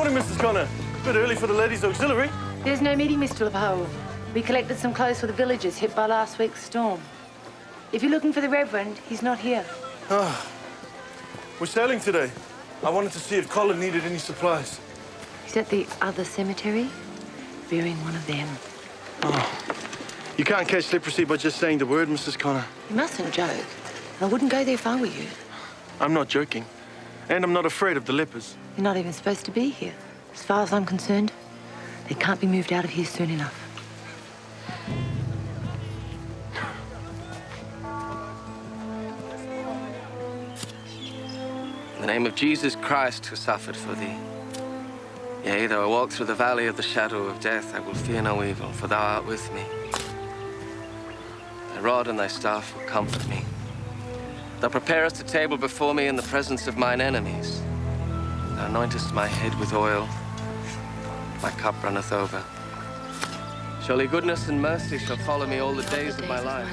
Morning, Mrs. Connor. A bit early for the ladies' auxiliary. There's no meeting, Mr. Lepers. We collected some clothes for the villagers hit by last week's storm. If you're looking for the Reverend, he's not here. We're sailing today. I wanted to see if Colin needed any supplies. He's at the other cemetery, burying one of them. You can't catch leprosy by just saying the word, Mrs. Connor. You mustn't joke. I wouldn't go there if I were you. I'm not joking. And I'm not afraid of the lepers. You're not even supposed to be here. As far as I'm concerned, they can't be moved out of here soon enough. In the name of Jesus Christ, who suffered for thee. Yea, though I walk through the valley of the shadow of death, I will fear no evil, for thou art with me. Thy rod and thy staff will comfort me. Thou preparest a table before me in the presence of mine enemies. Thou anointest my head with oil. My cup runneth over. Surely goodness and mercy shall follow me all the days of my life.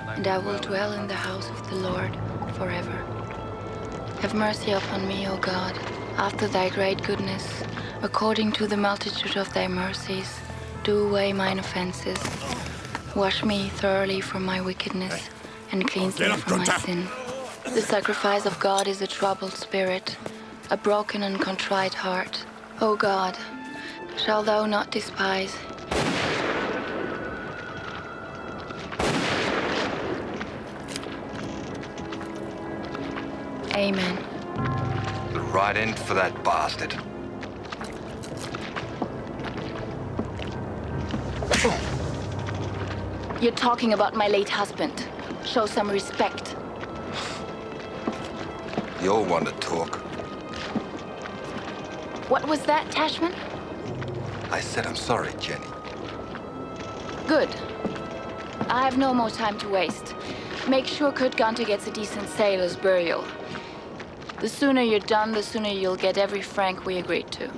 And I will dwell in the house of the Lord forever. Have mercy upon me, O God, after thy great goodness, according to the multitude of thy mercies. Do away mine offenses. Wash me thoroughly from my wickedness, and cleanse me from my sin. The sacrifice of God is a troubled spirit, a broken and contrite heart. O God, shalt thou not despise? Amen. The right end for that bastard. You're talking about my late husband. Show some respect. You're one to talk. What was that, Tashman? I said I'm sorry, Jenny. Good. I have no more time to waste. Make sure Kurt Gunter gets a decent sailor's burial. The sooner you're done, the sooner you'll get every franc we agreed to.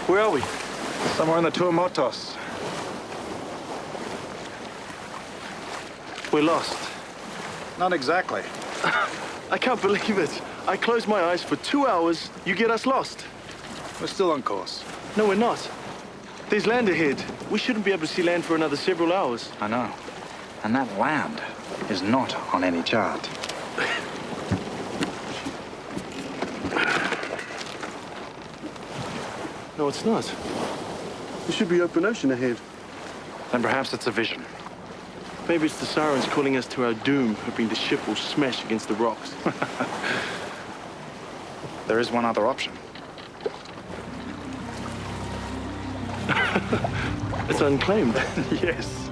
Where are we? Somewhere in the Tuamotus. We're lost. Not exactly. I can't believe it. I closed my eyes for 2 hours. You get us lost. We're still on course. No, we're not. There's land ahead. We shouldn't be able to see land for another several hours. I know. And that land is not on any chart. No, it's not. There should be open ocean ahead. Then perhaps it's a vision. Maybe it's the sirens calling us to our doom, hoping the ship will smash against the rocks. There is one other option. It's unclaimed. Yes.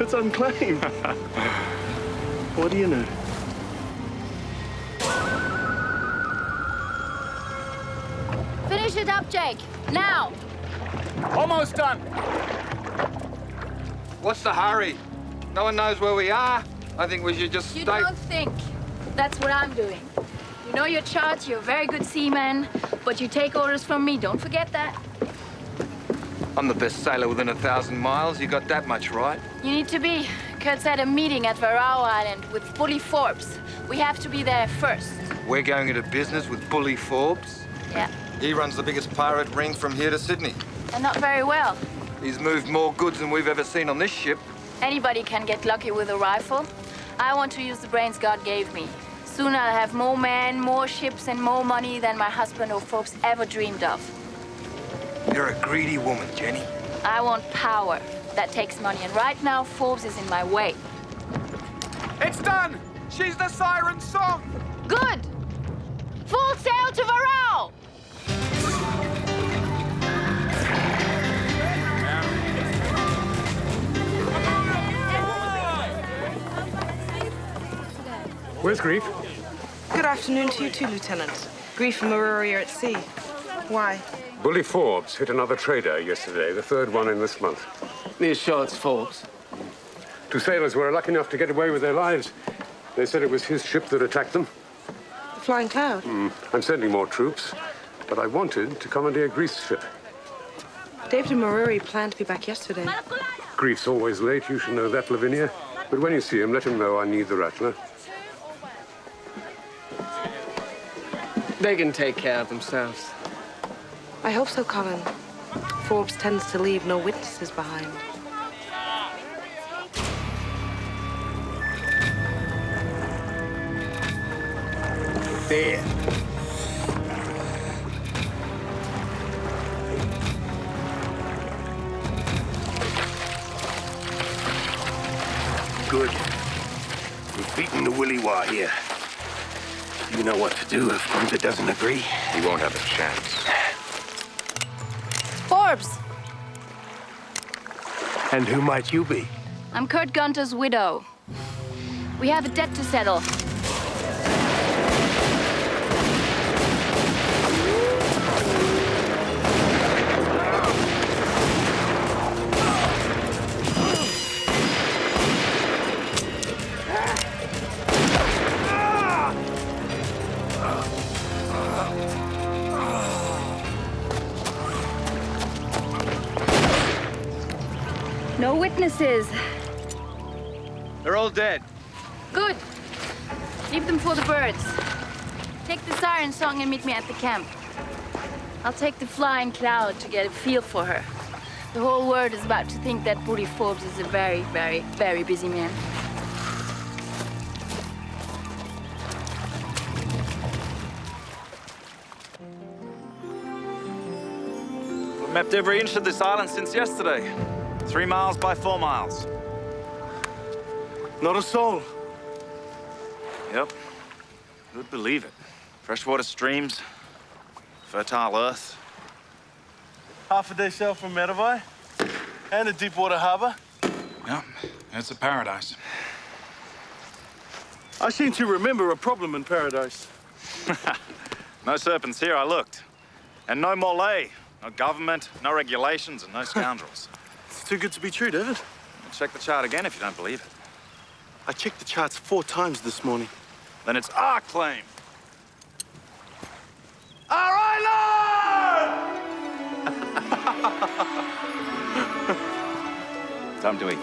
It's unclaimed. What do you know? Finish it up, Jake. Now. Almost done. What's the hurry? No one knows where we are. I think we should just You stay. don't think. That's what I'm doing. You know your charts, you're a very good seaman, but you take orders from me. Don't forget that. I'm the best sailor within 1,000 miles. You got that much right. You need to be. Kurt's at a meeting at Varao Island with Bully Forbes. We have to be there first. We're going into business with Bully Forbes. Yeah. He runs the biggest pirate ring from here to Sydney. And not very well. He's moved more goods than we've ever seen on this ship. Anybody can get lucky with a rifle. I want to use the brains God gave me. Soon I'll have more men, more ships, and more money than my husband or Forbes ever dreamed of. You're a greedy woman, Jenny. I want power. That takes money, and right now Forbes is in my way. It's done! She's the siren song! Good! Full sail to Varao! Where's Grief? Good afternoon to you too, Lieutenant. Grief and Maruri are at sea. Why? Bully Forbes hit another trader yesterday, the third one in this month. Near sure it's Forbes. 2 sailors were lucky enough to get away with their lives. They said it was his ship that attacked them. The Flying Cloud? I'm sending more troops, but I wanted to commandeer Grief's ship. David and Maruri planned to be back yesterday. Grief's always late, you should know that, Lavinia. But when you see him, let him know I need the Rattler. They can take care of themselves. I hope so, Colin. Forbes tends to leave no witnesses behind. There. Good. We've beaten the Willy Wah here. You know what to do if Gunther doesn't agree. He won't have a chance. Forbes! And who might you be? I'm Kurt Gunter's widow. We have a debt to settle. No witnesses. They're all dead. Good. Leave them for the birds. Take the siren song and meet me at the camp. I'll take the Flying Cloud to get a feel for her. The whole world is about to think that Bully Forbes is a very, very, very busy man. We've mapped every inch of this island since yesterday. 3 miles by 4 miles. Not a soul. Yep. Who'd believe it? Freshwater streams, fertile earth. Half a day sail from Merivai and a deep water harbor. Yeah, it's a paradise. I seem to remember a problem in paradise. No serpents here, I looked. And no Malay. No government, no regulations, and no scoundrels. It's too good to be true, David. Check the chart again if you don't believe it. I checked the charts 4 times this morning. Then it's our claim. Our island! Time to eat.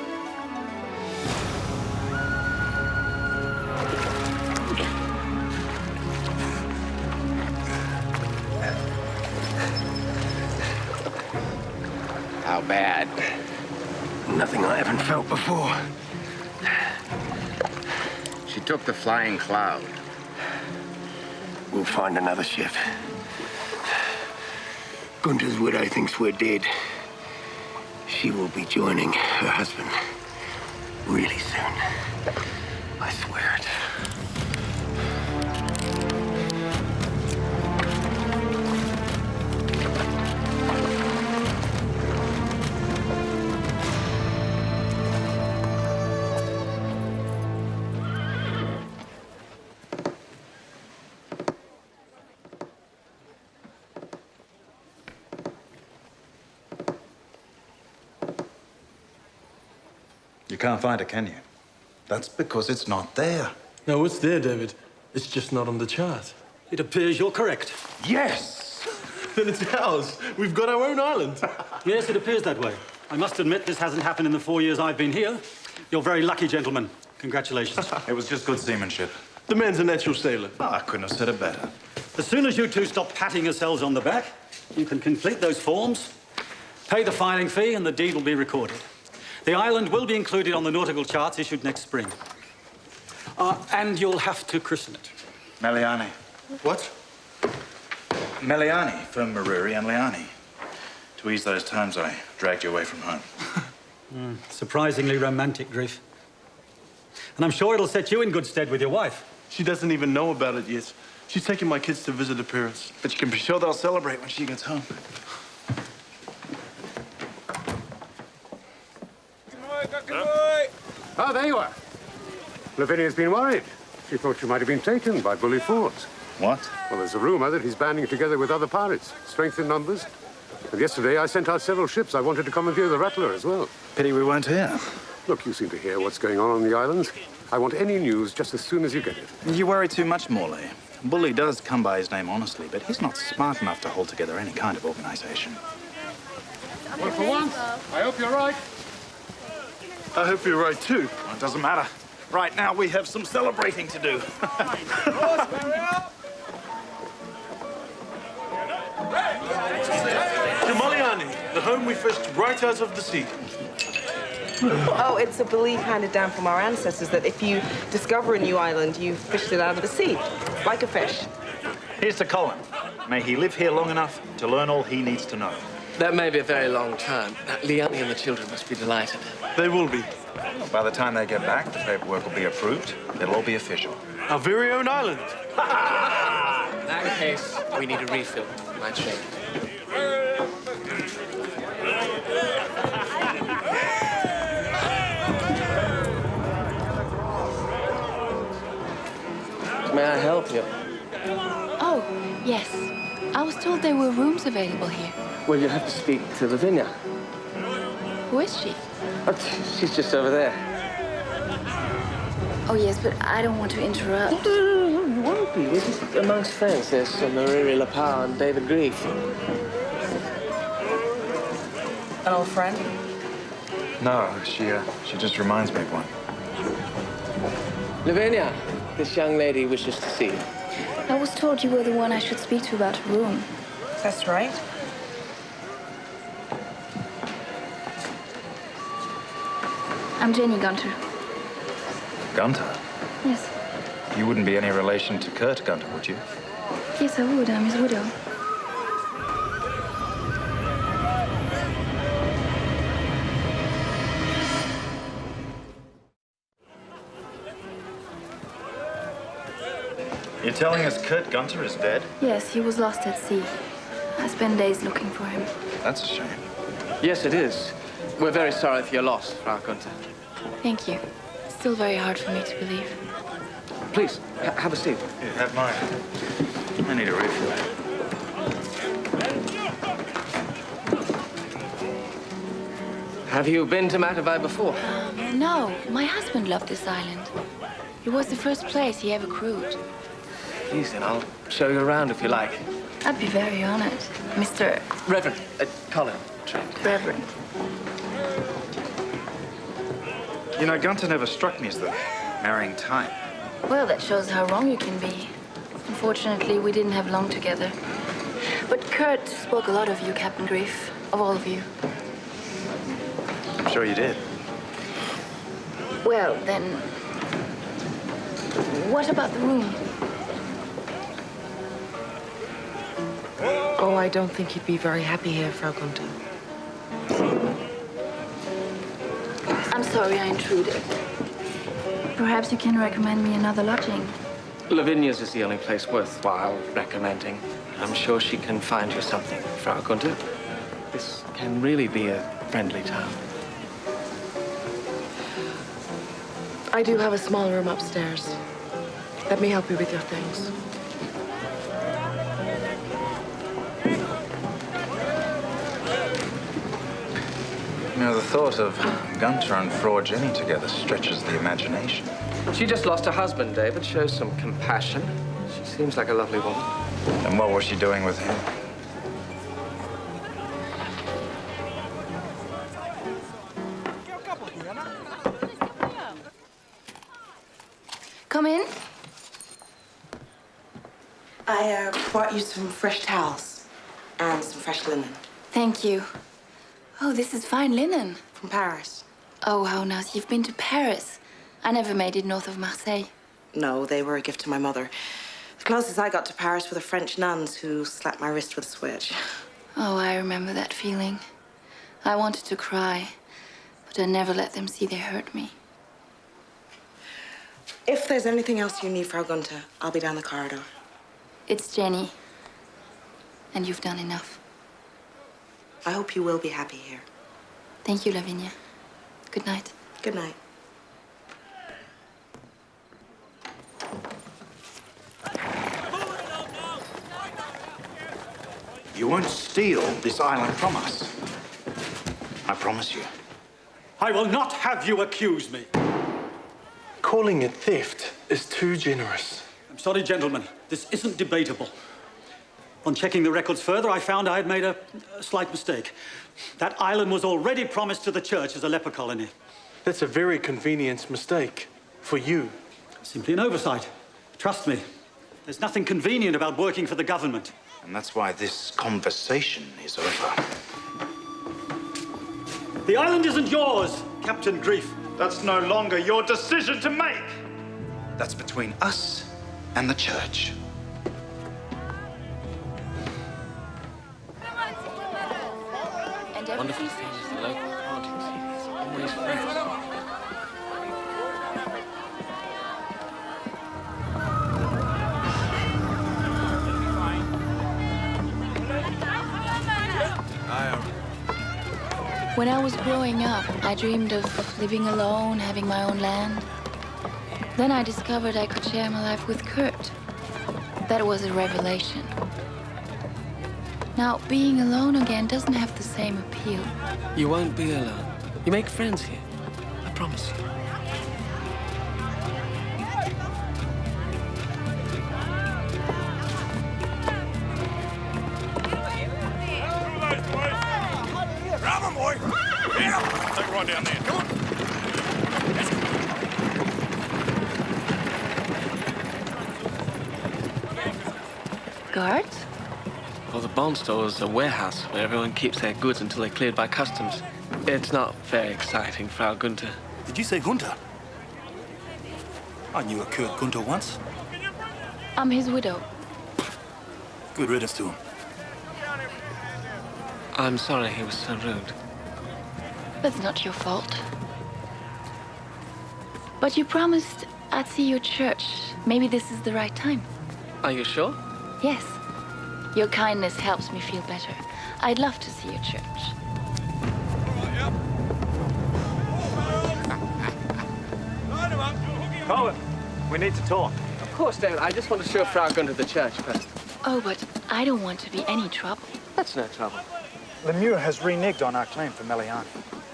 How bad? Nothing I haven't felt before. She took the Flying Cloud. We'll find another ship. Gunther's widow thinks we're dead. She will be joining her husband really soon. I swear it. You can't find it, can you? That's because it's not there. No, it's there, David. It's just not on the chart. It appears you're correct. Yes! Then it's ours. We've got our own island. Yes, it appears that way. I must admit this hasn't happened in the 4 years I've been here. You're very lucky, gentlemen. Congratulations. It was just good seamanship. The man's a natural sailor. Oh, I couldn't have said it better. As soon as you two stop patting yourselves on the back, you can complete those forms, pay the filing fee, and the deed will be recorded. The island will be included on the nautical charts issued next spring. And you'll have to christen it. Meliani. What? Meliani from Maruri and Liani. To ease those times, I dragged you away from home. Surprisingly romantic, Grief. And I'm sure it'll set you in good stead with your wife. She doesn't even know about it yet. She's taking my kids to visit her parents. But you can be sure they'll celebrate when she gets home. Ah, there you are. Lavinia's been worried. She thought you might have been taken by bully forts. What? Well, there's a rumor that he's banding together with other pirates. Strength in numbers. And yesterday I sent out several ships. I wanted to commandeer the Rattler as well. Pity we weren't here. Look, you seem to hear what's going on the islands. I want any news just as soon as you get it. You worry too much, Morley. Bully does come by his name honestly, but he's not smart enough to hold together any kind of organization. Well, for once, I hope you're right. I hope you're right, too. Well, it doesn't matter. Right now, we have some celebrating to do. Jamaliani, the home we fished right out of the sea. Oh, it's a belief handed down from our ancestors that if you discover a new island, you fished it out of the sea, like a fish. Here's to Colin. May he live here long enough to learn all he needs to know. That may be a very long time. Liani and the children must be delighted. They will be. By the time they get back, the paperwork will be approved. It'll all be official. Our very own island. In that case, we need a refill. My drink. May I help you? Oh, yes. I was told there were rooms available here. Well, you have to speak to Lavinia. Who is she? Oh, she's just over there. Oh, yes, but I don't want to interrupt. No, you won't be. We're just amongst friends. There's Mariri Lepers and David Grief. An old friend? No, she just reminds me of one. Lavinia, this young lady wishes to see you. I was told you were the one I should speak to about a room. That's right. I'm Jenny Gunter. Gunter? Yes. You wouldn't be any relation to Kurt Gunter, would you? Yes, I would. I'm his widow. You're telling us Kurt Gunter is dead? Yes, he was lost at sea. I spent days looking for him. That's a shame. Yes, it is. We're very sorry for your loss, Frau Gunther. Thank you. Still very hard for me to believe. Please, have a seat. Here, have mine. I need a refill. Have you been to Matavai before? No, my husband loved this island. It was the first place he ever crewed. Please, then I'll show you around if you like. I'd be very honored. Mr. Reverend, Colin. Reverend. You know, Gunter never struck me as the marrying type. Well, that shows how wrong you can be. Unfortunately, we didn't have long together. But Kurt spoke a lot of you, Captain Grief. Of all of you. I'm sure you did. Well, then... what about the room? Oh, I don't think you'd be very happy here, Frau Gunther. I'm sorry I intruded. Perhaps you can recommend me another lodging. Lavinia's is the only place worthwhile recommending. I'm sure she can find you something, Frau Gunther. This can really be a friendly town. I do have a small room upstairs. Let me help you with your things. You know, the thought of Gunther and Frau Jenny together stretches the imagination. She just lost her husband, David. Shows some compassion. She seems like a lovely woman. And what was she doing with him? Come in. I brought you some fresh towels and some fresh linen Thank you. Oh, this is fine linen. from Paris. Oh, how nice. You've been to Paris. I never made it north of Marseille. No, they were a gift to my mother. The closest I got to Paris were the French nuns who slapped my wrist with a switch. Oh, I remember that feeling. I wanted to cry, but I never let them see they hurt me. If there's anything else you need, Frau Gunther, I'll be down the corridor. It's Jenny. And you've done enough. I hope you will be happy here. Thank you, Lavinia. Good night. Good night. You won't steal this island from us. I promise you. I will not have you accuse me. Calling it theft is too generous. I'm sorry, gentlemen. This isn't debatable. On checking the records further, I found I had made a slight mistake. That island was already promised to the church as a leper colony. That's a very convenient mistake for you. Simply an oversight. Trust me. There's nothing convenient about working for the government. And that's why this conversation is over. The island isn't yours, Captain Grief. That's no longer your decision to make. That's between us and the church. And Wonderful everything. thing is the local parties here. It's always fresh. When I was growing up, I dreamed of living alone, having my own land. Then I discovered I could share my life with Kurt. That was a revelation. Now, being alone again doesn't have the same appeal. You won't be alone. You make friends here. I promise you. Grab him, boy! Get him! Take a ride down there. Come on! Guards? Well, the bond store is a warehouse where everyone keeps their goods until they're cleared by customs. It's not very exciting, Frau Gunther. Did you say Gunther? I knew a Kurt Gunther once. I'm his widow. Good riddance to him. I'm sorry he was so rude. That's not your fault. But you promised I'd see you at church. Maybe this is the right time. Are you sure? Yes. Your kindness helps me feel better. I'd love to see you at church. Colin, we need to talk. Of course, David. I just want to show Frau Gunther the church first. Oh, but I don't want to be any trouble. That's no trouble. Lemieux has reneged on our claim for Meliani.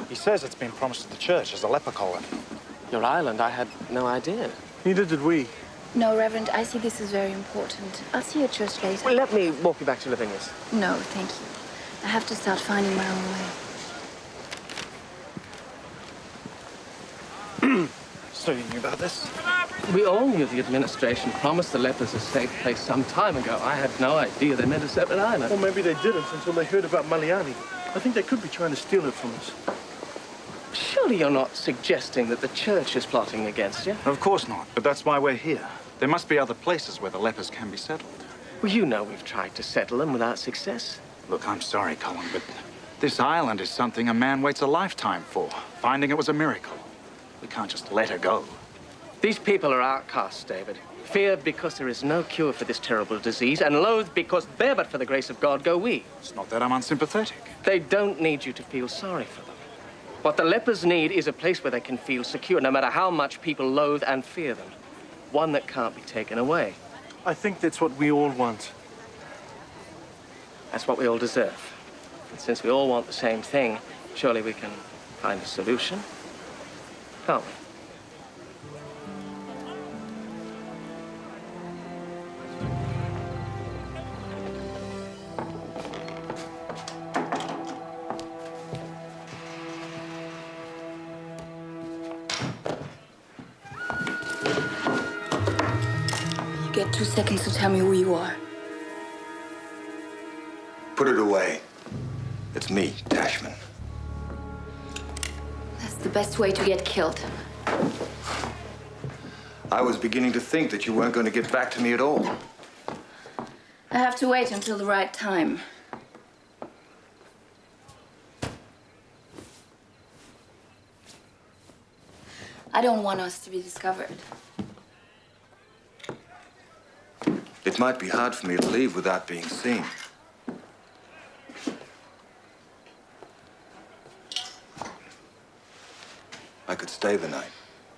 He says it's been promised to the church as a leper colony. Your island, I had no idea. Neither did we. No, Reverend, I see this is very important. I'll see you at church later. Well, let me walk you back to Lavinia's. No, thank you. I have to start finding my own way. So you knew about this? We all knew the administration promised the lepers a safe place some time ago. I had no idea they meant a separate island. Or maybe they didn't until they heard about Maliani. I think they could be trying to steal it from us. Surely you're not suggesting that the church is plotting against you? Of course not, but that's why we're here. There must be other places where the lepers can be settled. Well, you know we've tried to settle them without success. Look, I'm sorry, Colin, but this island is something a man waits a lifetime for. Finding it was a miracle. We can't just let her go. These people are outcasts, David. Feared because there is no cure for this terrible disease, and loathed because there but for the grace of God go we. It's not that I'm unsympathetic. They don't need you to feel sorry for them. What the lepers need is a place where they can feel secure, no matter how much people loathe and fear them. One that can't be taken away. I think that's what we all want. That's what we all deserve. And since we all want the same thing, surely we can find a solution, can't we? You get 2 seconds to tell me who you are. Put it away. It's me, Dashman. That's the best way to get killed. I was beginning to think that you weren't going to get back to me at all. I have to wait until the right time. I don't want us to be discovered. It might be hard for me to leave without being seen. I could stay the night.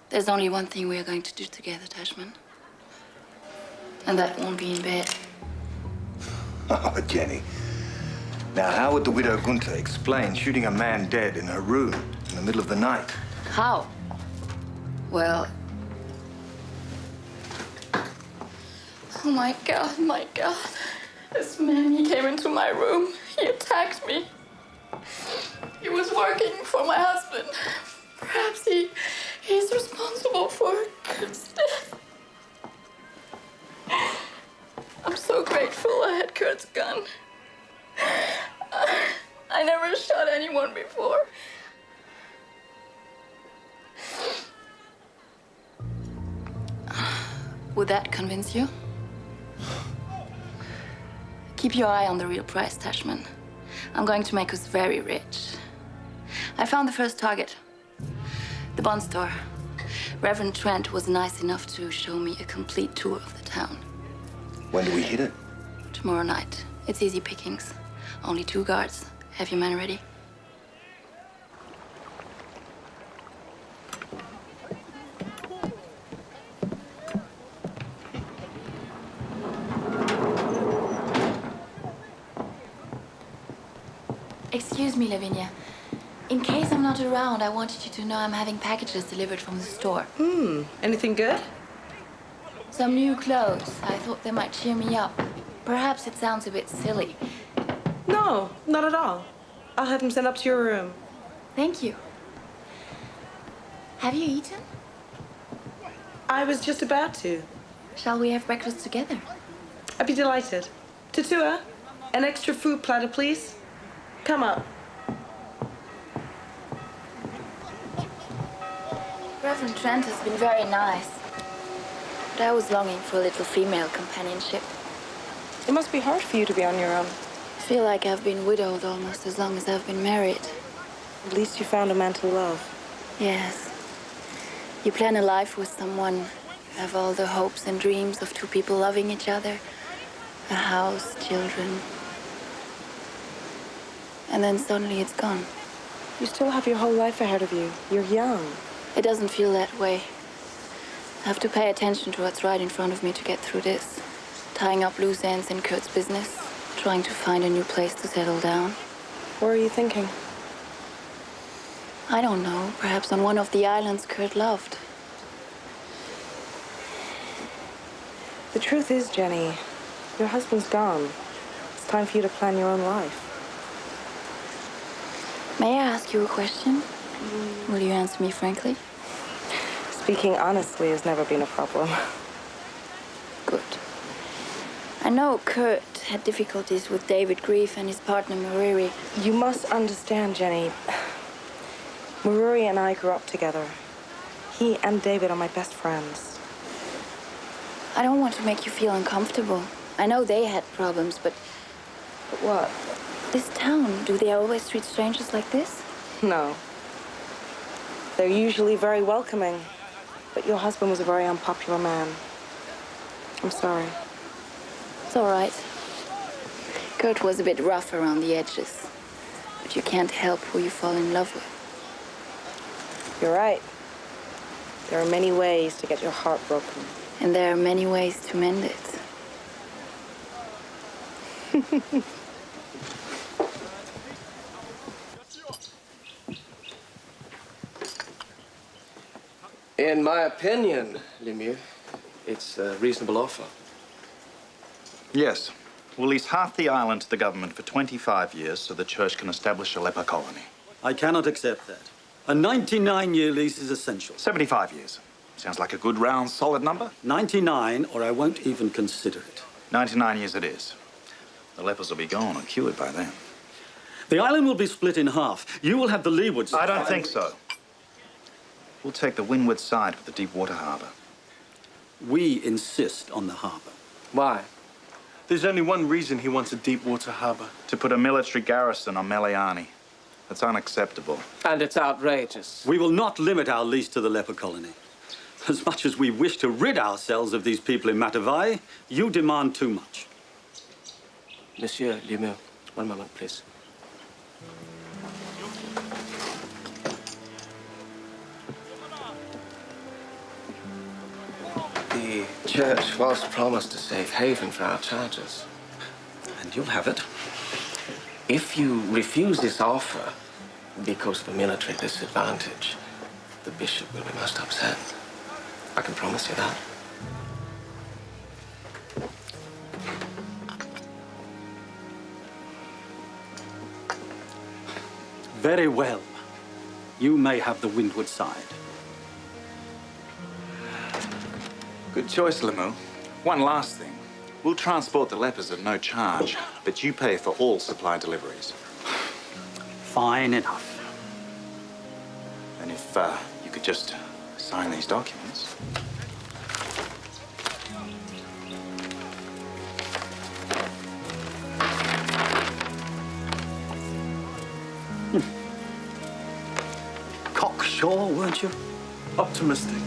There's only one thing we are going to do together, Tashman. And that won't be in bed. Oh, Jenny. Now, how would the widow Gunther explain shooting a man dead in her room in the middle of the night? How? Well... Oh, my God, my God. This man, he came into my room. He attacked me. He was working for my husband. Perhaps he's responsible for Kurt's death. I'm so grateful I had Kurt's gun. I never shot anyone before. Would that convince you? Keep your eye on the real price, Tashman. I'm going to make us very rich. I found the first target. The bond store. Reverend Trent was nice enough to show me a complete tour of the town. When do we hit it? Tomorrow night. It's easy pickings. Only 2 guards. Have your men ready? Excuse me, Lavinia. In case I'm not around, I wanted you to know I'm having packages delivered from the store. Anything good? Some new clothes. I thought they might cheer me up. Perhaps it sounds a bit silly. No, not at all. I'll have them sent up to your room. Thank you. Have you eaten? I was just about to. Shall we have breakfast together? I'd be delighted. Tatua, an extra fruit platter, please. Come up. Reverend Trent has been very nice. But I was longing for a little female companionship. It must be hard for you to be on your own. I feel like I've been widowed almost as long as I've been married. At least you found a man to love. Yes. You plan a life with someone. You have all the hopes and dreams of 2 people loving each other. A house, children. And then suddenly it's gone. You still have your whole life ahead of you. You're young. It doesn't feel that way. I have to pay attention to what's right in front of me to get through this. Tying up loose ends in Kurt's business. Trying to find a new place to settle down. Where are you thinking? I don't know. Perhaps on one of the islands Kurt loved. The truth is, Jenny, your husband's gone. It's time for you to plan your own life. May I ask you a question? Will you answer me frankly? Speaking honestly has never been a problem. Good. I know Kurt had difficulties with David Grief and his partner Mariri. You must understand, Jenny. Maruri and I grew up together. He and David are my best friends. I don't want to make you feel uncomfortable. I know they had problems, but what? This town, do they always treat strangers like this? No. They're usually very welcoming. But your husband was a very unpopular man. I'm sorry. It's all right. Kurt was a bit rough around the edges. But you can't help who you fall in love with. You're right. There are many ways to get your heart broken. And there are many ways to mend it. In my opinion, Lemieux, it's a reasonable offer. Yes. We'll lease half the island to the government for 25 years so the church can establish a leper colony. I cannot accept that. A 99-year lease is essential. 75 years. Sounds like a good, round, solid number. 99, or I won't even consider it. 99 years it is. The lepers will be gone and cured by then. The island will be split in half. You will have the leeward side. I don't think so. We'll take the windward side with the deep water harbour. We insist on the harbour. Why? There's only one reason he wants a deep water harbour. To put a military garrison on Meliani. That's unacceptable. And it's outrageous. We will not limit our lease to the leper colony. As much as we wish to rid ourselves of these people in Matavai, you demand too much. Monsieur Lemieux, one moment, please. The church was promised a safe haven for our charges. And you'll have it. If you refuse this offer because of a military disadvantage, the bishop will be most upset. I can promise you that. Very well. You may have the windward side. Good choice, Lemieux. One last thing. We'll transport the lepers at no charge, but you pay for all supply deliveries. Fine enough. And if you could just sign these documents. Cocksure, weren't you? Optimistic.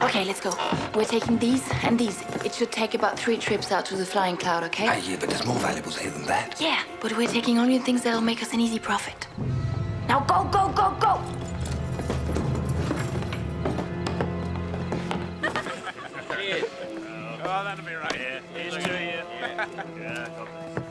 Okay, let's go. We're taking these and these. It should take about 3 trips out to the Flying Cloud, okay? Yeah, but there's more valuables here than that. Yeah, but we're taking only the things that'll make us an easy profit. Now go, go, go, go! Oh, that'll be right. Yeah, here's to you. Yeah, got this.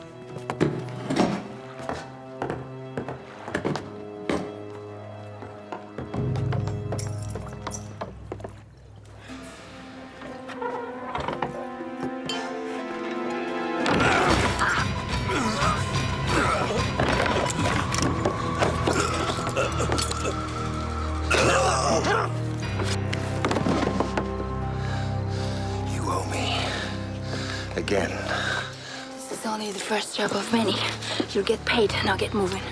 You owe me. Again. This is only the first job of many. You'll get paid. Now get moving.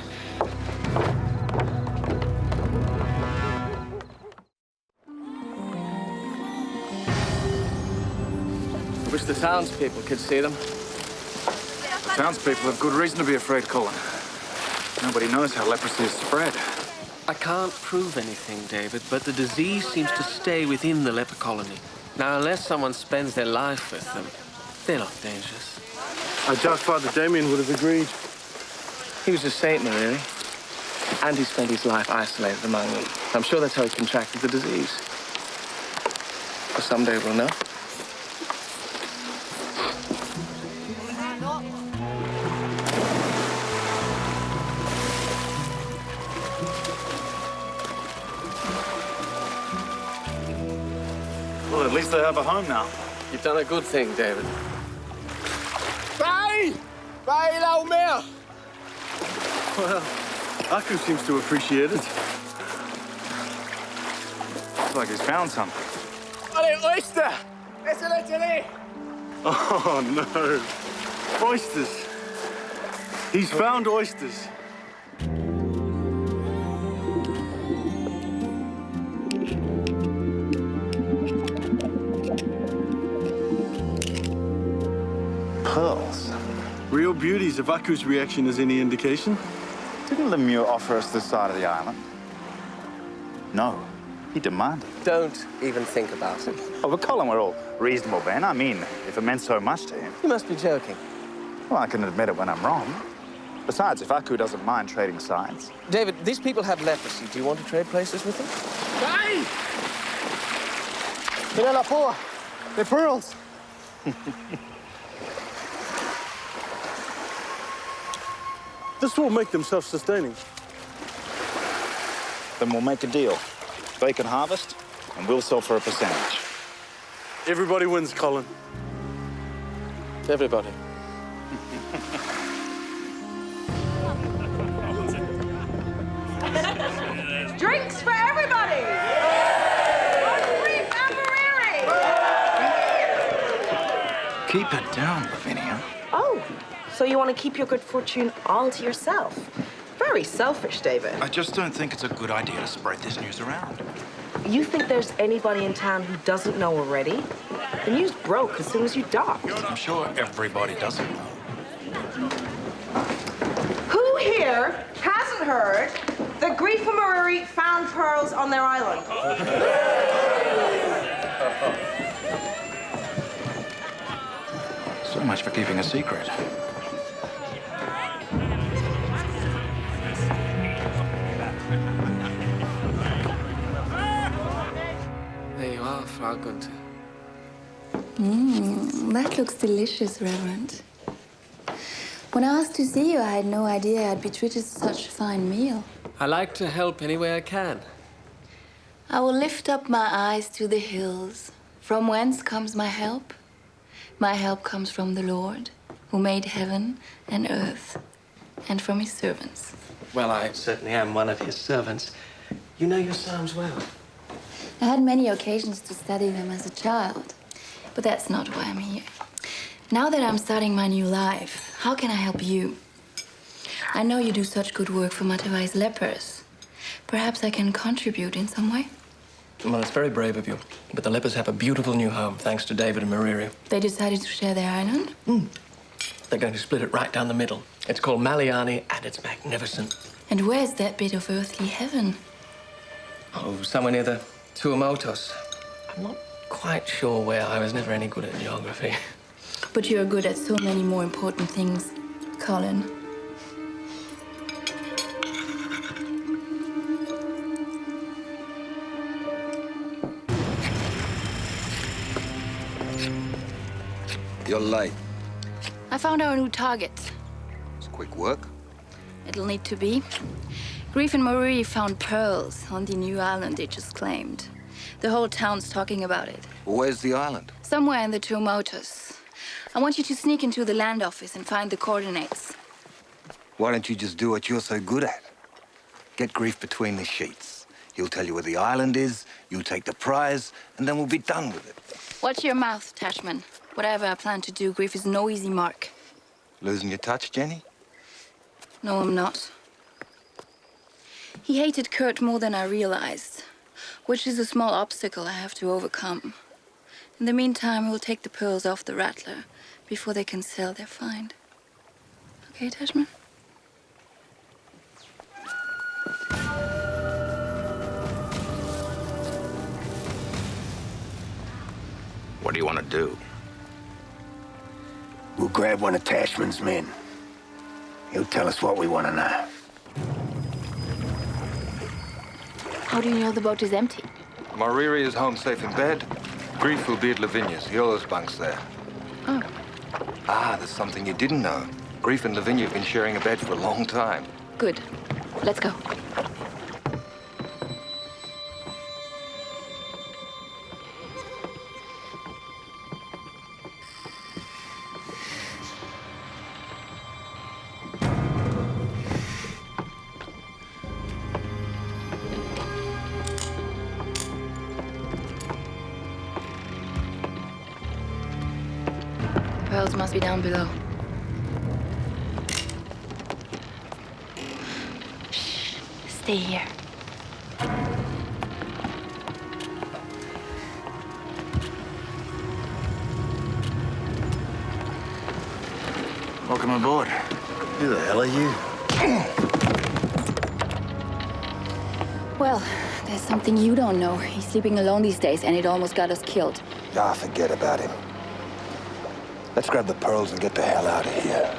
I wish this townspeople could see them. Townspeople have good reason to be afraid, Colin. Nobody knows how leprosy is spread. I can't prove anything, David, but the disease seems to stay within the leper colony. Now, unless someone spends their life with them, they're not dangerous. I doubt Father Damien would have agreed. He was a saint, really. And he spent his life isolated among them. I'm sure that's how he contracted the disease. But someday we'll know. Well, at least they have a home now. You've done a good thing, David. Well, Aku seems to appreciate it. Looks like he's found something. oyster! Oh, no. Oysters. He's found oysters. Pearls. Real beauties, if Aku's reaction is any indication. Didn't Lemieux offer us this side of the island? No. He demanded. Don't even think about it. Oh, but Colin, we're all reasonable, Ben. I mean, if it meant so much to him. You must be joking. Well, I can admit it when I'm wrong. Besides, if Aku doesn't mind trading sides. David, these people have leprosy. Do you want to trade places with them? Mira la poa. The pearls. This will make them self-sustaining. Then we'll make a deal. They can harvest, and we'll sell for a percentage. Everybody wins, Colin. Everybody. Drinks for everybody! Keep it down, Lavinia. Oh, so you want to keep your good fortune all to yourself? Very selfish, David. I just don't think it's a good idea to spread this news around. You think there's anybody in town who doesn't know already? The news broke as soon as you docked. I'm sure everybody doesn't know. Who here hasn't heard that Grief and Maruri found pearls on their island? So much for keeping a secret. There you are, Frau Gunther. That looks delicious, Reverend. When I asked to see you, I had no idea I'd be treated to such a fine meal. I like to help any way I can. I will lift up my eyes to the hills. From whence comes my help? My help comes from the Lord, who made heaven and earth, and from his servants. Well, I certainly am one of his servants. You know your Psalms well. I had many occasions to study them as a child, but that's not why I'm here. Now that I'm starting my new life, how can I help you? I know you do such good work for Matavai's lepers. Perhaps I can contribute in some way? Well, it's very brave of you, but the lepers have a beautiful new home, thanks to David and Mariri. They decided to share their island? They're going to split it right down the middle. It's called Maliani, and it's magnificent. And where's that bit of earthly heaven? Oh, somewhere near the Tuamotus. I'm not quite sure where. I was never any good at geography. But you're good at so many more important things, Colin. You're late. I found our new target. It's quick work. It'll need to be. Grief and Marie found pearls on the new island they just claimed. The whole town's talking about it. Where's the island? Somewhere in the Tuamotus. I want you to sneak into the land office and find the coordinates. Why don't you just do what you're so good at? Get Grief between the sheets. He'll tell you where the island is, you'll take the prize, and then we'll be done with it. Watch your mouth, Tashman. Whatever I plan to do, Grief is no easy mark. Losing your touch, Jenny? No, I'm not. He hated Kurt more than I realized, which is a small obstacle I have to overcome. In the meantime, we'll take the pearls off the Rattler before they can sell their find. Okay, Tashman? What do you want to do? We'll grab one of Tashman's men. He'll tell us what we want to know. How do you know the boat is empty? Mariri is home safe in bed. Grief will be at Lavinia's. Yolo's bunk's there. Oh. Ah, there's something you didn't know. Grief and Lavinia have been sharing a bed for a long time. Good. Let's go. Pearls must be down below. Shh. Stay here. Welcome aboard. Who the hell are you? Well, there's something you don't know. He's sleeping alone these days, and it almost got us killed. Ah, forget about him. Let's grab the pearls and get the hell out of here.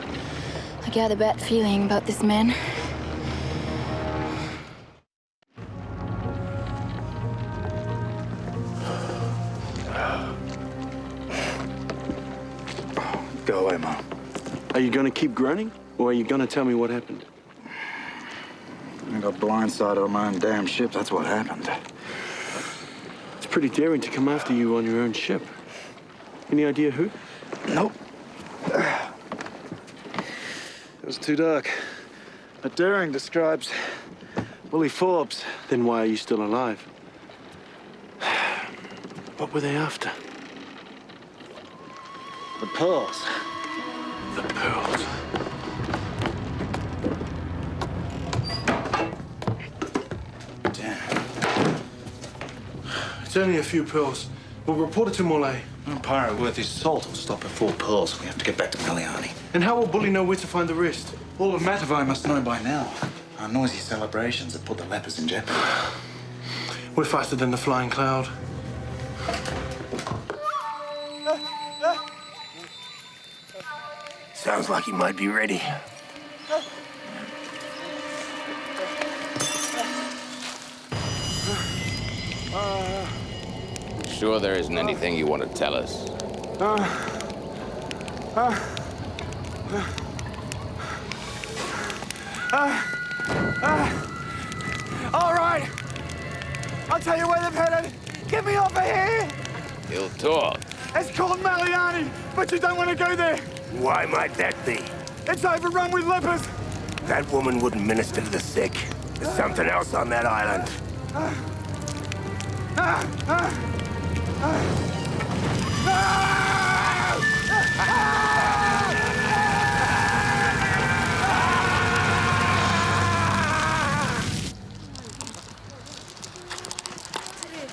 I got a bad feeling about this man. Go away, Mom. Are you going to keep groaning, or are you going to tell me what happened? I got blindsided on my own damn ship, that's what happened. It's pretty daring to come after you on your own ship. Any idea who? Nope. It was too dark. But daring describes Willie Forbes. Then why are you still alive? What were they after? The pearls. The pearls. Damn. It's only a few pearls. We'll report it to Molay. No pirate worth his salt will stop at 4 pearls. We have to get back to Maliani. And how will Bully know where to find the rest? All of Matavai must know by now. Our noisy celebrations have put the lepers in jeopardy. We're faster than the flying cloud. Sounds like he might be ready. Sure there isn't anything you want to tell us? All right. I'll tell you where they've headed. Get me off of here. He'll talk. It's called Maliani, but you don't want to go there. Why might that be? It's overrun with lepers. That woman wouldn't minister to the sick. There's something else on that island.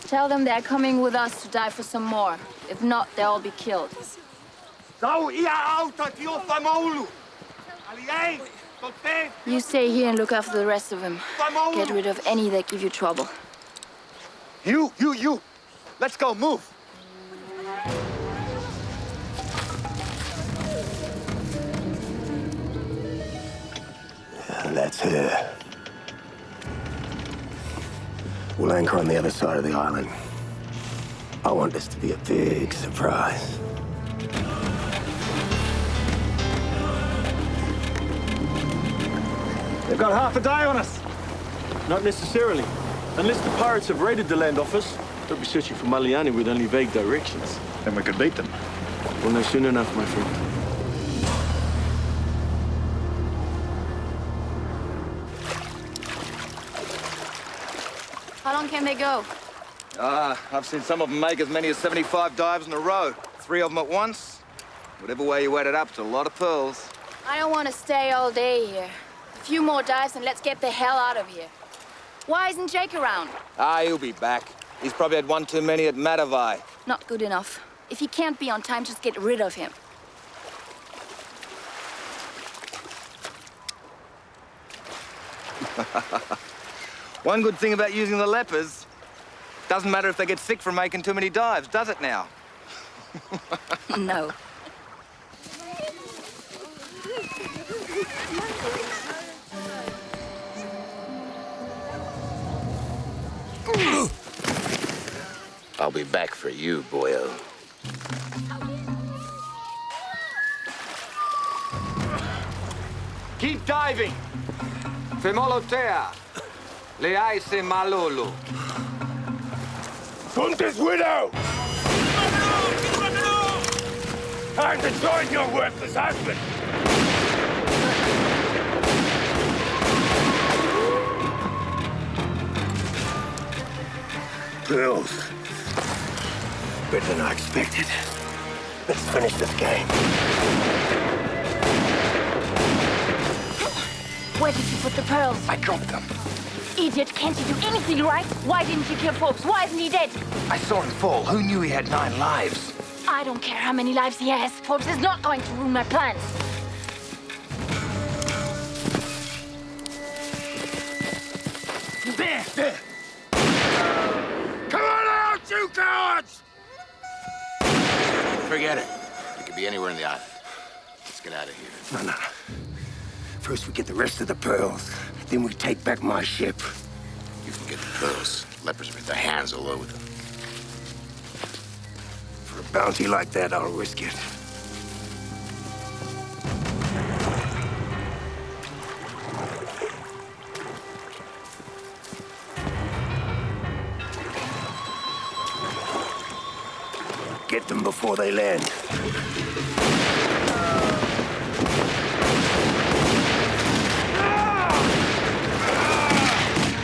Tell them they're coming with us to die for some more. If not, they'll all be killed. You stay here and look after the rest of them. Get rid of any that give you trouble. You. Let's go, move. That's her. We'll anchor on the other side of the island. I want this to be a big surprise. They've got half a day on us. Not necessarily. Unless the pirates have raided the land office, they'll be searching for Maliani with only vague directions. Then we could beat them. We'll know soon enough, my friend. How long can they go? I've seen some of them make as many as 75 dives in a row. 3 of them at once. Whatever way you add it up, it's a lot of pearls. I don't want to stay all day here. A few more dives and let's get the hell out of here. Why isn't Jake around? Ah, he'll be back. He's probably had one too many at Matavai. Not good enough. If he can't be on time, just get rid of him. One good thing about using the Lepers, doesn't matter if they get sick from making too many dives, does it now? No. I'll be back for you, boyo. Keep diving. Femolotea. Leaise malolo. Hunter's widow! Time to join your worthless husband! Pearls. Better than I expected. Let's finish this game. Where did you put the pearls? I dropped them. Idiot, can't you do anything right? Why didn't you kill Forbes? Why isn't he dead? I saw him fall. Who knew he had 9 lives? I don't care how many lives he has. Forbes is not going to ruin my plans. There! Come on out, you cowards! Forget it. We could be anywhere in the island. Let's get out of here. No. First we get the rest of the pearls, then we take back my ship. You can get the pearls. Lepers with their hands all over them. For a bounty like that, I'll risk it. Get them before they land.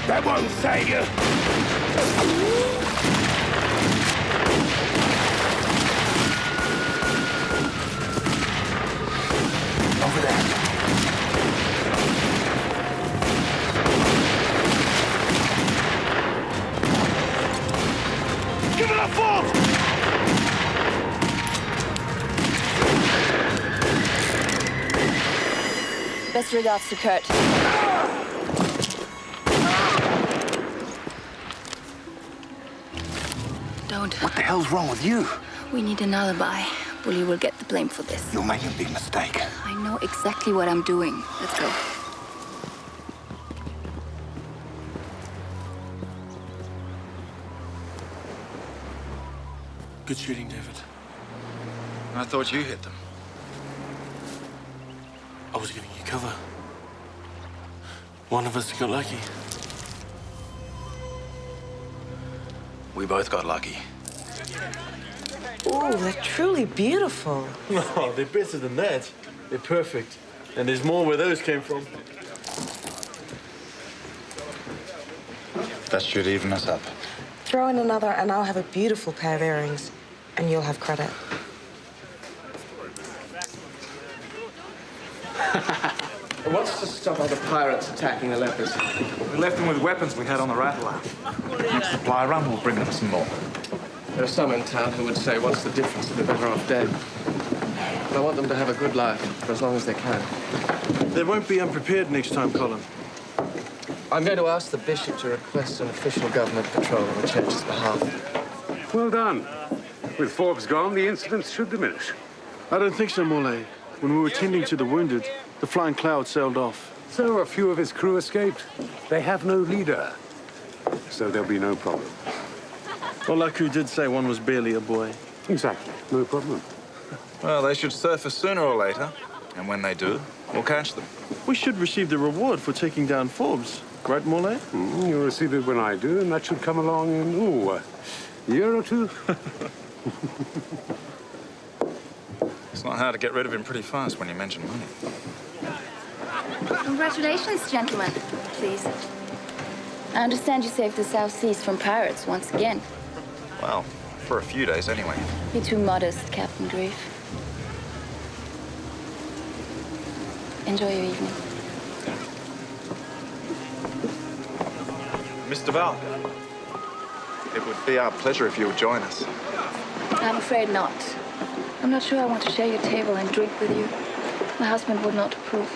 That won't save you! Over there. Give it a foot! Best regards to Kurt. Don't. What the hell's wrong with you? We need an alibi. Bully will get the blame for this. You're making a big mistake. I know exactly what I'm doing. Let's go. Good shooting, David. I thought you hit them. I was giving you cover. One of us got lucky. We both got lucky. Ooh, they're truly beautiful. No, they're better than that. They're perfect. And there's more where those came from. That should even us up. Throw in another and I'll have a beautiful pair of earrings. And you'll have credit. What's to stop other pirates attacking the Lepers? We left them with weapons we had on the rattler. Next supply run, we'll bring them some more. There are some in town who would say, what's the difference? They're better off dead. But I want them to have a good life for as long as they can. They won't be unprepared next time, Colin. I'm going to ask the bishop to request an official government patrol on the church's behalf. Well done. With Forbes gone, the incidents should diminish. I don't think so, Morlaix. When we were tending to the wounded, the flying cloud sailed off. So a few of his crew escaped. They have no leader. So there'll be no problem. Well, our crew did say one was barely a boy. Exactly. No problem. Well, they should surface sooner or later. And when they do, we'll catch them. We should receive the reward for taking down Forbes. Right, Morlaix? You'll receive it when I do, and that should come along in, a year or two. It's not hard to get rid of him pretty fast when you mention money. Congratulations, gentlemen. Please. I understand you saved the South Seas from pirates once again. Well, for a few days anyway. You're too modest, Captain Grief. Enjoy your evening. Mr. Val, it would be our pleasure if you would join us. I'm afraid not. I'm not sure I want to share your table and drink with you. My husband would not approve.